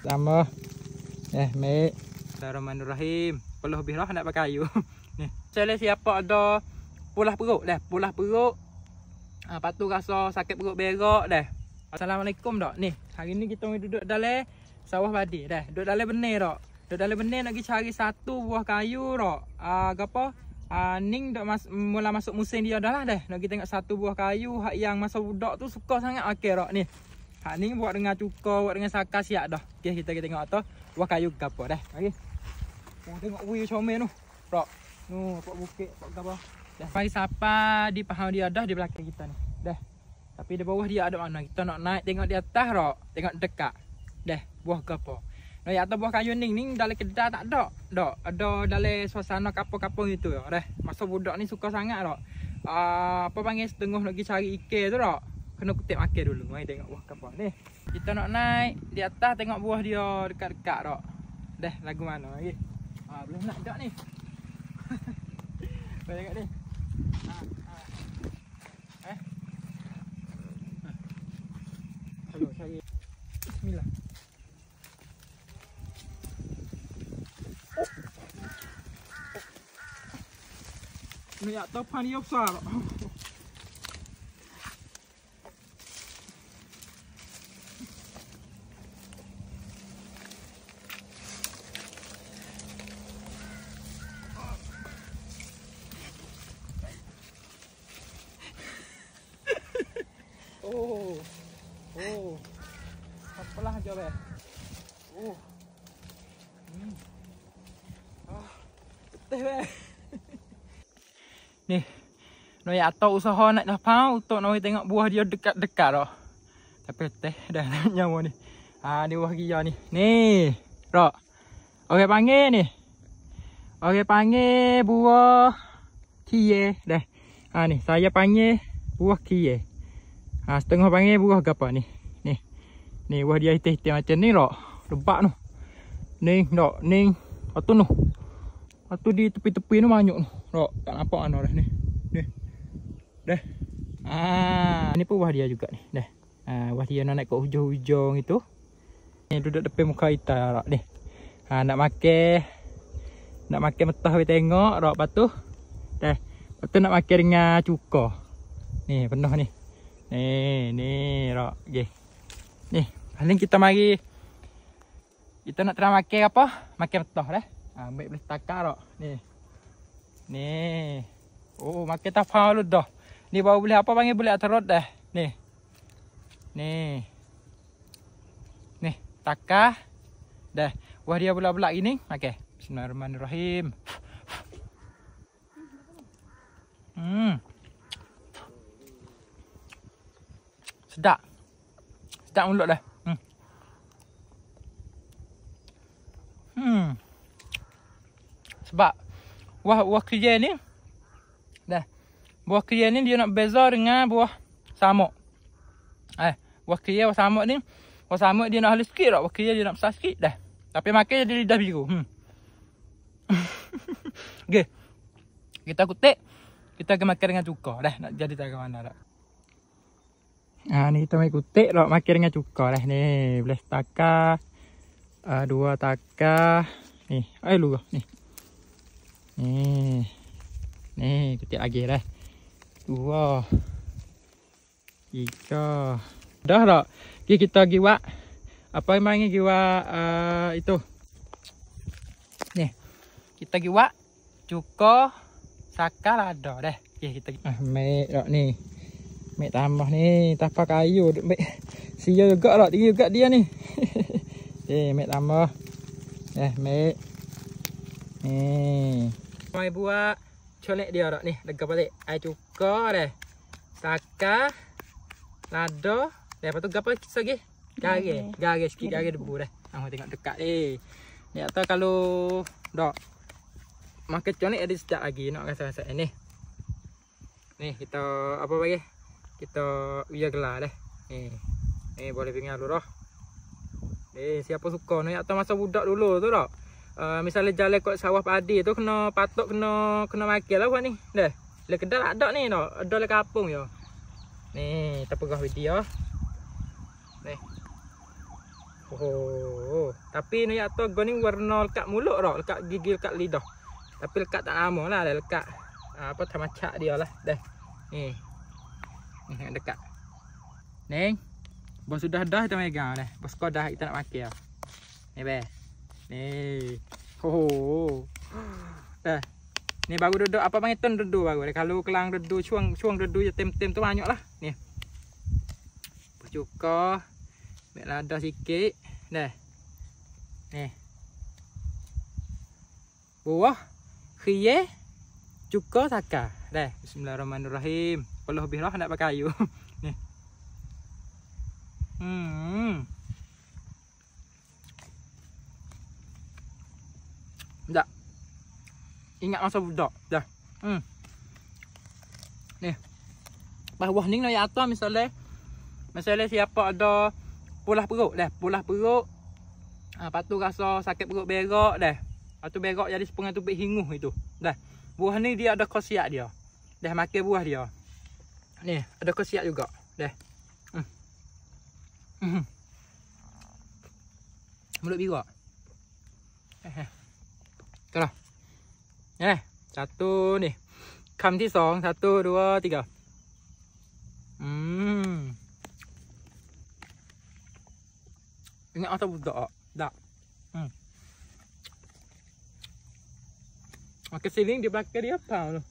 Sama. Mek. Bismillahirrahmanirrahim. Perlu lebih lah nak pakai kayu. Ni. Saya siapa ada pulah perut dah. Pulah perut. Lepas tu rasa sakit perut berak dah. Assalamualaikum dak. Ni, hari ni kita duduk dalam sawah padi dah. Duduk dalam benih dak. Duduk dalam benih nak pergi cari satu buah kayu dak. Gapo? Ning dak mula masuk musim dia dah lah dah. Nak pergi tengok satu buah kayu hak yang masa budak tu suka sangat okey dak ni. Hak ni buat dengan cuka, buat dengan saka siap dah. Okey, kita pergi tengok atas buah kayu gapo dah. Okey. Oh, tengok view comel tu. Dak. Nu, pak bukit, pak gapo. Dah pagi sapa di pahang dia dah di belakang kita ni. Dah. Tapi di bawah dia ada mana? Kita nak naik tengok di atas dak. Tengok dekat. Dah, buah gapo. Nah, atas buah kayu ning dalam kedai tak ada. Dak. Ada dalam suasana kapur-kapur gitu ya. Dah. Masa budak ni suka sangat dak. Apa panggil setengah nak pergi cari ikan tu dak. Kena kutip makan dulu. Mari tengok buah kapur ni. Kita nak naik di atas tengok buah dia dekat-dekat dak. Dah, lagu mana lagi? Boleh nak dak ni. Boleh tengok ni. Hello, cari. Bismillah. Ni tak tahu pan dia besar. Oh. Apalah aja be. Teh be. Ni. Noi atau usaha nak dapau untuk noi tengok buah dia dekat-dekat dah. Tapi teh dah nyawa ni. Ni buah gila ni. Ni. Rak. Okey panggil ni. Okey panggil buah kie dah. Ni saya panggil buah kie. Setengah panggil buah gapa ni. Ni buah dia hitam-hitam macam ni rak. Lebat tu. Ni dak, ni. Patu tu. Patu di tepi-tepi tu banyak tu. Rak, tak nampak ana dah ni. Ni. Dah. Ni pun buah dia juga ni. Dah. Buah dia nak naik kat hujung-hujung itu. Ni duduk depan muka kita rak ni. Nak makan mentah we tengok rak patu. Dah. Patu nak makan dengan cuka. Ni penuh ni. Ni rak. Okey. Ni, paling kita mari kita nak try makan apa? Makan mentah dah. Ambil boleh takar rak. Ni. Oh, makan tapau lu dah. Ni baru boleh apa panggil boleh atarot dah. Ni. Ni, takar. Dah. Buah dia bulat-bulat gini. Makan. Bismillahirrahmanirrahim. Sedap. Sedap mulut dah. Sebab buah krian ni dah. Buah krian ni dia nak beza dengan buah samuk. Buah krian buah samuk ni, buah samuk dia nak halus sikit tak, buah krian dia nak besar sikit dah. Tapi makan jadi lidah biru. Okey. Kita kutip. Kita akan makan dengan cuka dah. Nak jadi tak ke mana dah. Ni kita mai kutip rak makan dengan cuka dah ni. Boleh takar. 2 takar. Ni, lu ni. Ni kutip lagi dah. 2 3. Dah tak? Okay, kita pergi buat apa memang pergi buat itu. Ni. Kita pergi buat cuka sakar ada dah. Okay, kita mai rak ni. Mek tambah ni, tapah kayu. Mek sia juga lah, tinggi juga dia ni. Mek tambah. Mek. Ni. Mai buat colek dia dak ni, lega balik. Air cuka dah. Takar. Lada. Lepas tu gapo lagi? Garis sikit, garis debu dah. Tengok dekat ni. Ni atau kalau dak makan colek ada sedap lagi nak rasa-rasa ni. Ni kita apa bagi? Kita biar gelar dah. Ni boleh pinggir dulu dah. Siapa suka ni atau masa budak dulu tu tak. Misalnya jalan kat sawah padi tu kena patut kena makan lah buat ni. Dah. Le kedai tak ada ni tak. Ada le kampung je. Ni kita pegah video. Ni. Oh, tapi ni atau gua ni warna lekat mulut dah, lekat gigi, lekat lidah. Tapi lekat tak lama lah, dah lekat apa tamacak dia lah. Dah. Ni. Ni tengok dekat. Ni. Bos sudah dah kita megang dah. Bos kau dah kita nak makan dah. Ni be. Ni. Oh. Dah. Ni baru duduk apa panggil ton redu baru. Kalau kelang redu cuang redu je tem-tem tu banyak lah. Ni. Cuka. Ambil lada sikit. Dah. Ni. Buah. Khie. Cuka saka. Dah. Bismillahirrahmanirrahim. Kalau lebih lah nak pakai kayu. Ni. Tak. Ingat masa budak. Dah. Ni. Bawah ni nak atas misalnya siapa ada pulas perut dah. Pulas perut. Lepas tu rasa sakit perut berak dah. Lepas tu berak jadi sepengah tubik hinguh itu. Dah. Buah ni dia ada khasiat dia. Dah makan buah dia. Ni, ada khasiat juga. Dah. Mulut biru. Tengok. Satu ni. Kamที่ 2. 1, 2, 3. Ingat atau budak tak? Makan siling di belakang dia apa tu?